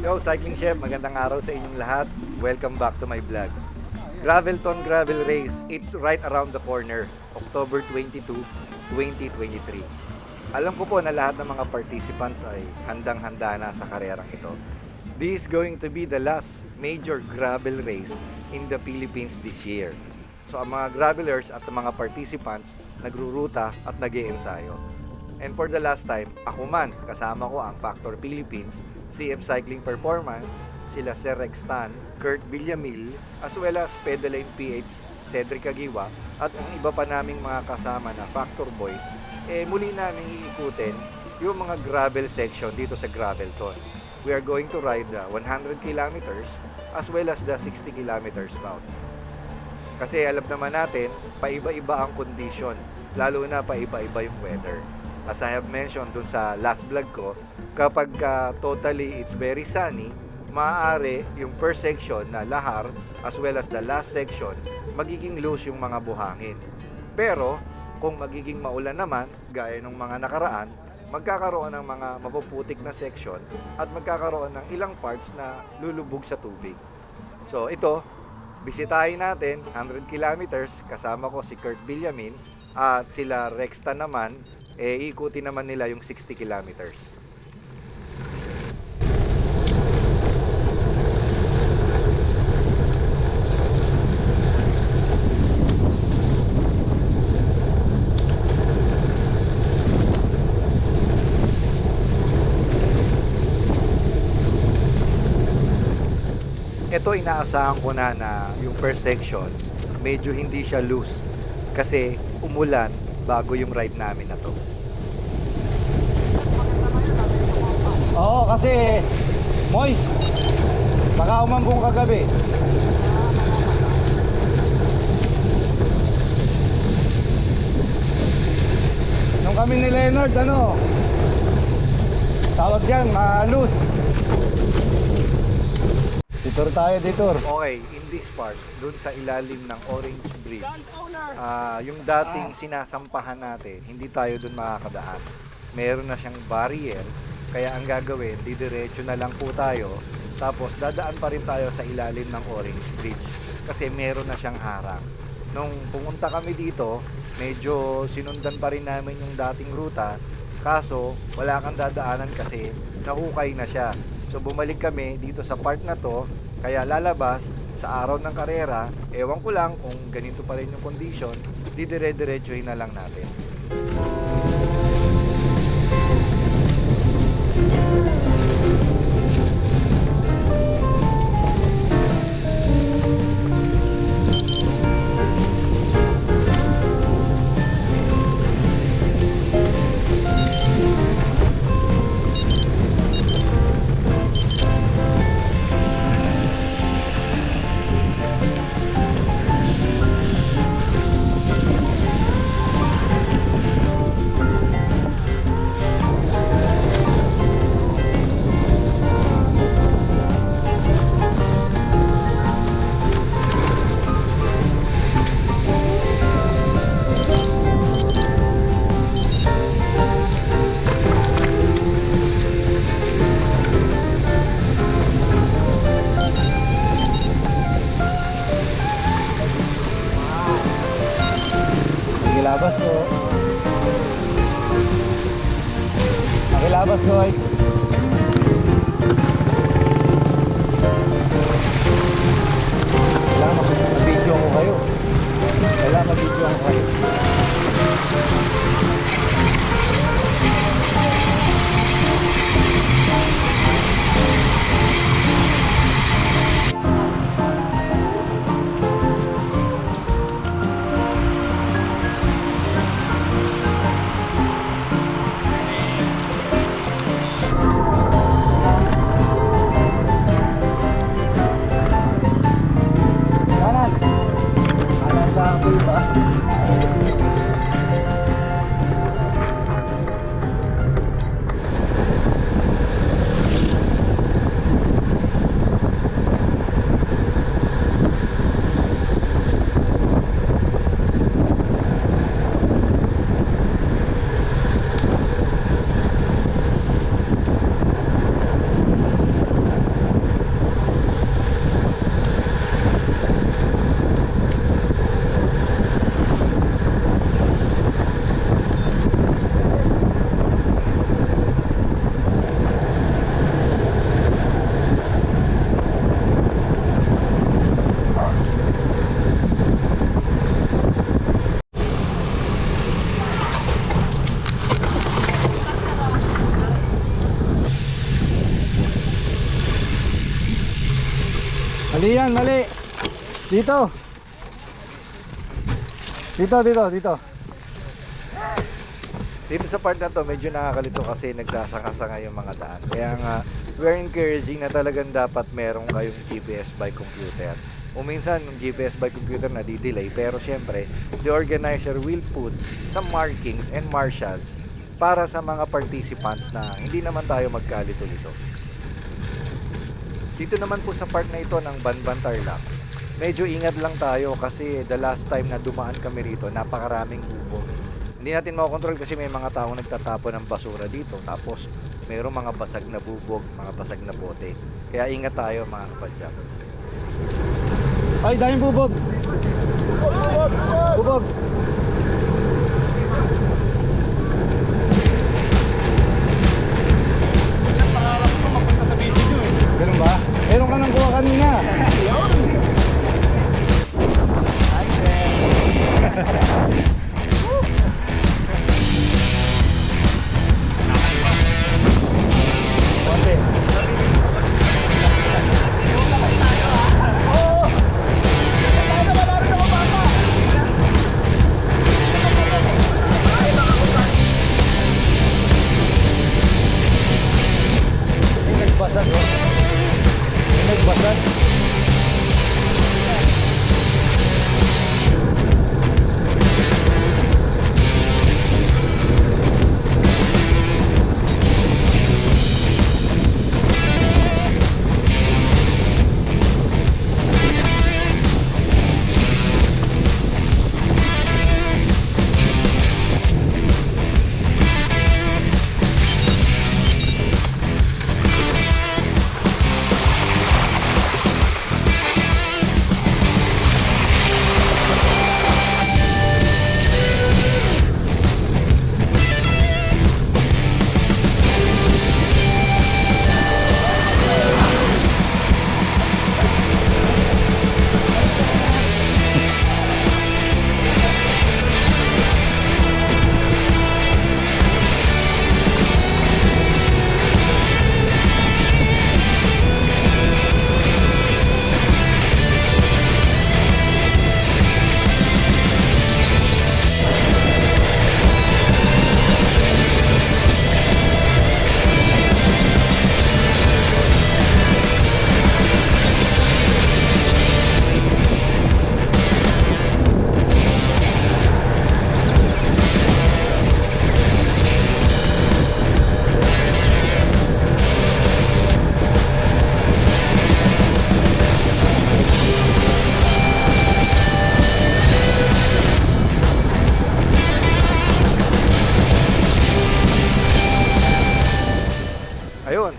Yo, Cycling Chef, magandang araw sa inyong lahat. Welcome back to my vlog. Gravelton Gravel Race, it's right around the corner, October 22, 2023. Alam ko po na lahat ng mga participants ay handang-handa na sa karerang ito. This is going to be the last major gravel race in the Philippines this year. So ang mga gravelers at ang mga participants nagruruta at nag-iensayo. And for the last time, ako man, kasama ko ang Factor Philippines, CF Cycling Performance, sila Sir Rex Tan, Kurt Villamil, as well as Pedaline PH, Cedric Agiwa, at ang iba pa naming mga kasama na Factor Boys, muli namin iikutin yung mga gravel section dito sa Gravelton. We are going to ride the 100 kilometers as well as the 60 kilometers route. Kasi alam naman natin, paiba-iba ang condition, lalo na paiba-iba yung weather. As I have mentioned dun sa last vlog ko, kapag totally it's very sunny, maaari yung first section na lahar as well as the last section, magiging loose yung mga buhangin. Pero kung magiging maulan naman, gaya ng mga nakaraan, magkakaroon ng mga mapuputik na section at magkakaroon ng ilang parts na lulubog sa tubig. So ito, bisitahin natin 100 kilometers, kasama ko si Kurt Villamin at sila Rexta naman, ikutin naman nila yung 60 kilometers. Ito inaasahan ko na yung first section medyo hindi siya loose kasi umulan bago yung ride namin na to. Oo, kasi moist. Baka umambong kagabi. Nung kami ni Leonard, tawag yan, loose. Detour tayo, detour. Okay, in this part, dun sa ilalim ng Orange Bridge, yung dating sinasampahan natin, hindi tayo dun makakadaan. Meron na siyang barrier, kaya ang gagawin, didiretso na lang po tayo, tapos dadaan pa rin tayo sa ilalim ng Orange Bridge, kasi meron na siyang harang. Nung pumunta kami dito, medyo sinundan pa rin namin yung dating ruta, kaso wala kang dadaanan kasi nahukay na siya. So bumalik kami dito sa part na to, kaya lalabas sa araw ng karera, ewan ko lang kung ganito pa rin yung condition, didire-diretsuhin na lang natin. Pakilabas ko. Pakilabas ko ay. Kailangan mag-video ko kayo. Kailangan mag-video ko kayo. Kanan sa ako ba? Mali yan, mali. Dito. Dito. Dito sa part na to, medyo nakakalito kasi nagsasaka-sanga yung mga daan. Kaya nga, we're encouraging na talagang dapat merong kayong GPS by computer. O minsan, yung GPS by computer na di-delay. Pero syempre, the organizer will put some markings and marshals para sa mga participants na hindi naman tayo magkalito-lito. Dito naman po sa part na ito ng Banban Tarlac, medyo ingat lang tayo kasi the last time na dumaan kami rito, napakaraming bubog. Hindi natin makokontrol kasi may mga taong nagtatapon ng basura dito. Tapos mayroong mga basag na bubog, mga basag na bote. Kaya ingat tayo mga kapadyak. Ay, daming bubog! Bubog! Pangarap ko mapunta sa video nyo eh. Ganun ba? Meron ka nang kuha kanina. Nagbasag.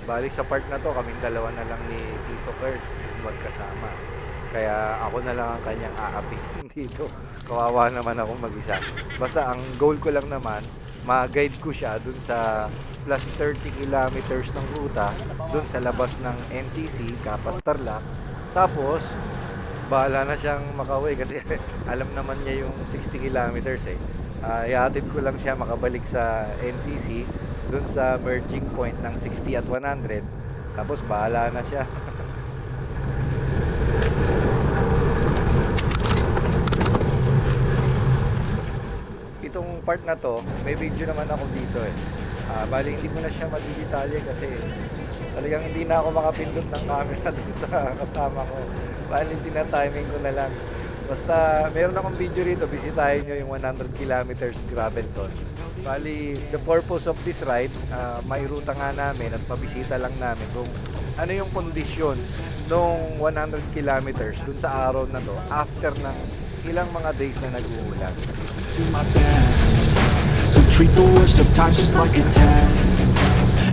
Bali sa part na to, kaming dalawa na lang ni Tito Kurt magkasama. Kaya ako na lang ang kanyang aapihin dito. Kawawa naman ako mag-isa. Basta ang goal ko lang naman, ma-guide ko siya dun sa plus 30 kilometers ng ruta, dun sa labas ng NCC, Kapas Tarlac. Tapos, bahala na siyang makauwi kasi alam naman niya yung 60 kilometers eh. Ihatid ko lang siya makabalik sa NCC dun sa merging point ng 60 at 100. Tapos bahala na siya. Itong part na to, may video naman ako dito eh. Bali hindi ko na siya madidetalye kasi talagang hindi na ako makapindot ng camera dun sa kasama ko. Bali tina-timing ko na lang. Basta meron akong video rito, bisitahin nyo yung 100 kilometers Gravelton. Bali, the purpose of this ride, may ruta nga namin at pabisita lang namin kung ano yung kondisyon nung 100 kilometers dun sa araw na to after ng ilang mga days na nag-uulan. So treat the worst of times just like a test.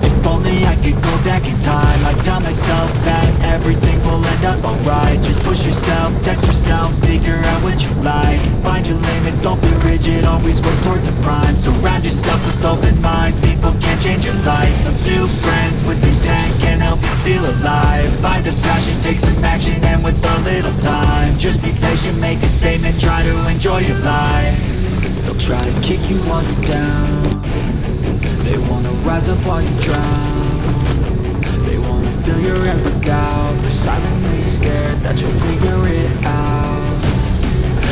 If only I could go back in time, I'd tell myself that everything will end up alright. Just push yourself, test yourself, figure out what you like. Find your limits, don't be rigid, always work towards a prime. Surround yourself with open minds, people can change your life. A few friends with intent can help you feel alive. Find a passion, take some action, and with a little time, just be patient, make a statement, try to enjoy your life. They'll try to kick you while you're down. They wanna rise up while you drown. They wanna fill your head with doubt. They're silently scared that you'll figure it out.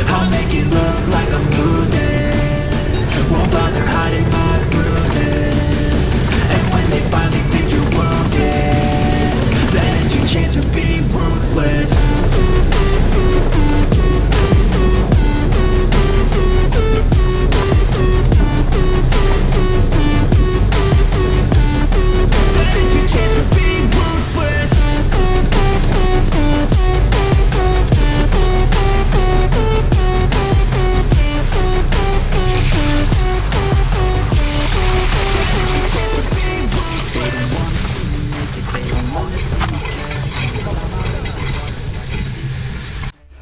I'll make it look like I'm losing, won't bother hiding my bruises. And when they finally think you're wounded, then it's your chance to be ruthless.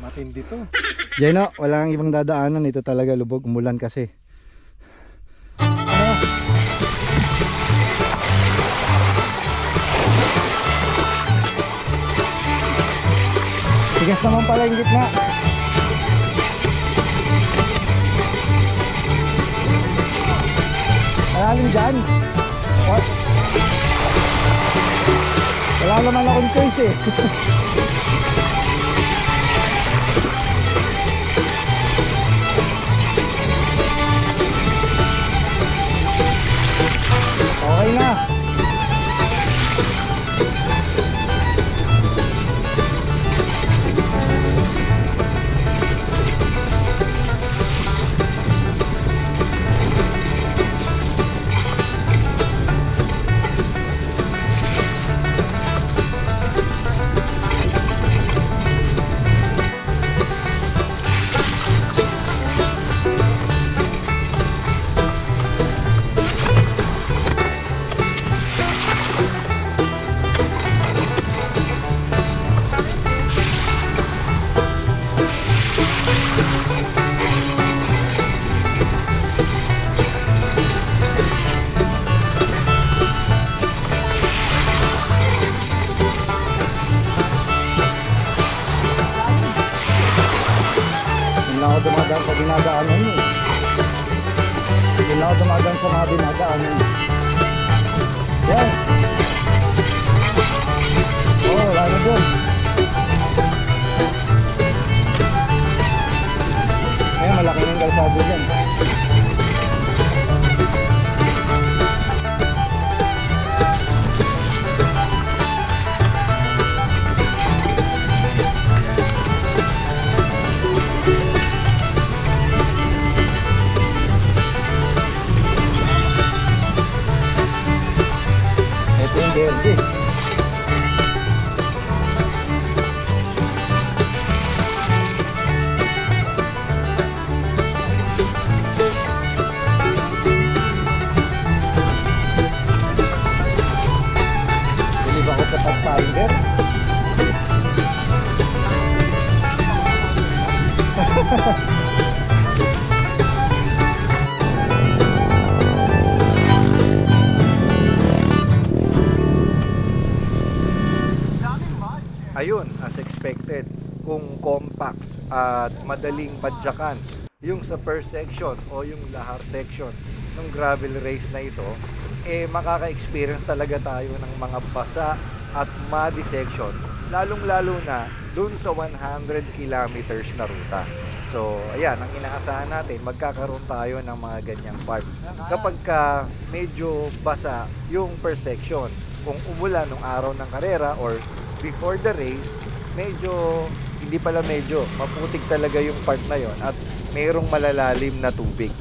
Matindi to. Jeno, wala kang ibang dadaanan. Ito talaga lubog. Umulan kasi. Tigas naman pala yung gitna. Malalim dyan. What? Wala naman akong choice eh. Okay na. Doon ako dumadaan sa dinadaanan niyo. Doon ako dumadaan sa mga dinadaanan. Yan. Oo, wala na doon. Ngayon, malaki ng kalsado dyan. Ito yung verde. Bilib ako sa Pathfinder. Ayun, as expected, kung compact at madaling padyakan yung sa first section o yung lahar section ng gravel race na ito, eh makaka-experience talaga tayo ng mga basa at muddy section, lalong-lalo na dun sa 100 kilometers na ruta. So, ayan, ang inaasahan natin, magkakaroon tayo ng mga ganyang part. Kapag ka medyo basa yung first section, kung umulan nung araw ng karera or before the race, medyo, hindi pala medyo, maputik talaga yung part na yon at mayroong malalalim na tubig.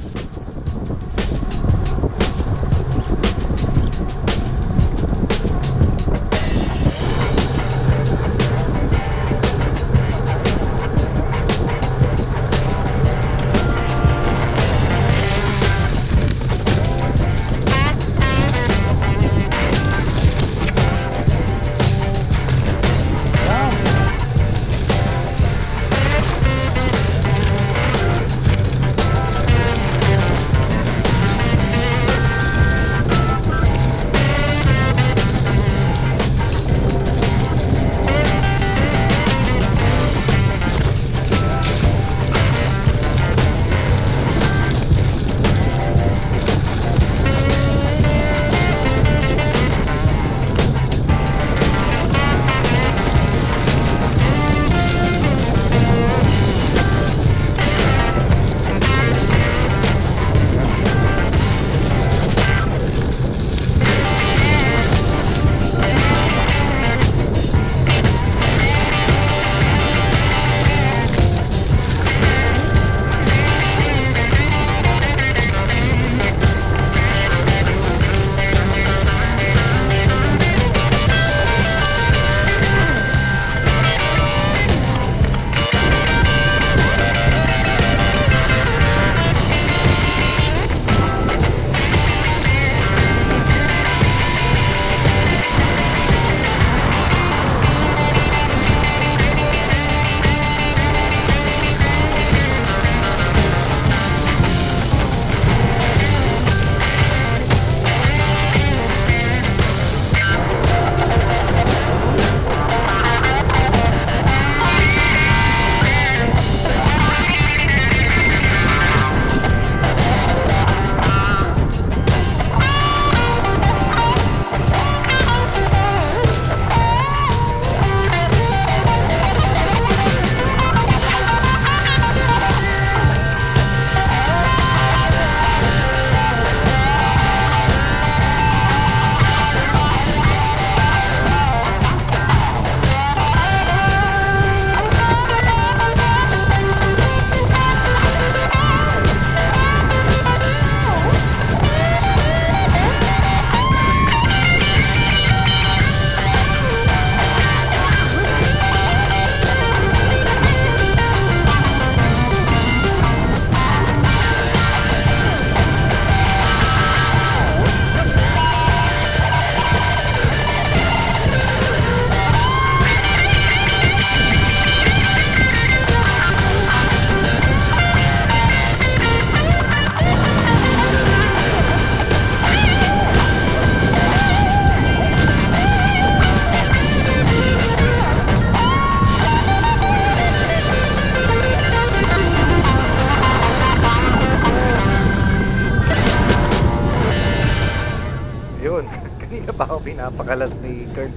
Ayun, kanina pa ako pinapakalas ni Kurt.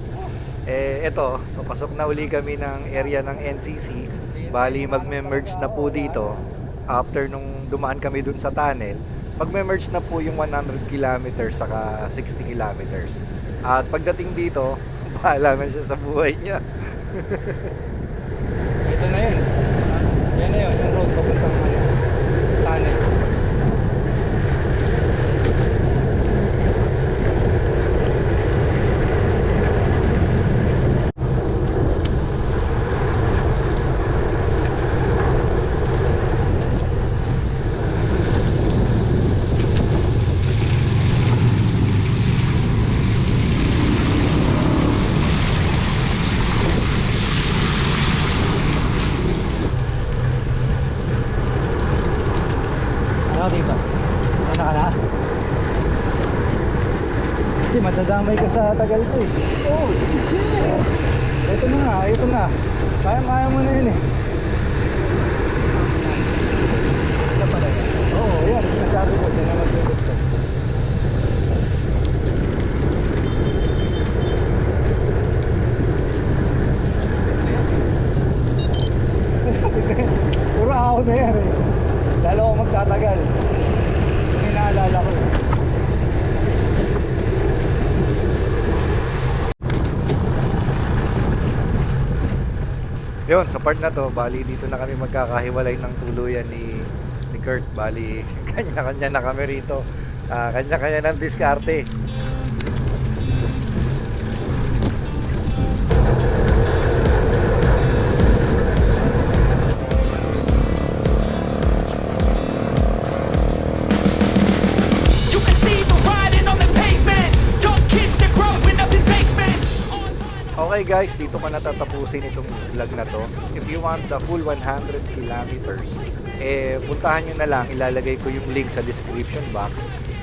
Eto, papasok na uli kami ng area ng NCC. Bali, magme-merge na po dito. After nung dumaan kami dun sa tunnel, magme-merge na po yung 100 kilometers saka 60 kilometers. At pagdating dito, bahala na siya sa buhay niya. Ito na yun. Yan na yun, yung road papuntang tunnel. Ano dito? Ano ka na? Kasi madadamay ka sa tagal ko eh. Oh, ito na nga, ito na. Kaya mo na yun eh. Ito pala yan. Oo, yan. Sinasabi ko, yan na mag-edit ko. Puro ako na yan eh. Lalo ako magtatagal. Yung inaalala ko. Yun, sa part na to, bali dito na kami magkakahiwalay ng tuluyan ni Kurt. Bali, kanya-kanya na kami rito. Kanya-kanya ng diskarte. You can see the writing on the pavement. Young kids, they're growing up in basements. Okay guys, dito ko natatapusin itong vlog na to. If you want the full 100 kilometers, puntahan nyo na lang. Ilalagay ko yung link sa description box.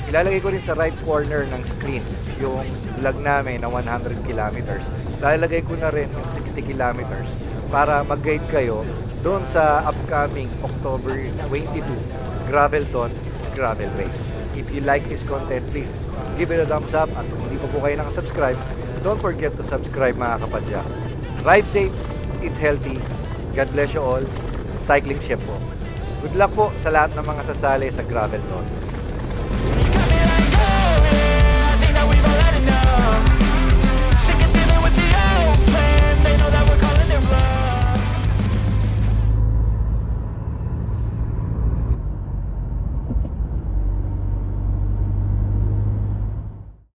Ilalagay ko rin sa right corner ng screen yung vlog namin na 100 kilometers. Ilalagay ko na rin yung 60 kilometers para mag-guide kayo doon sa upcoming October 22 Gravelton Gravel Race. If you like this content, please give it a thumbs up. At kung hindi pa po kayo nakasubscribe, don't forget to subscribe mga kapadya. Ride safe, eat healthy. God bless you all. Cycling Chef po. Good luck po sa lahat ng mga sasali sa Gravelton.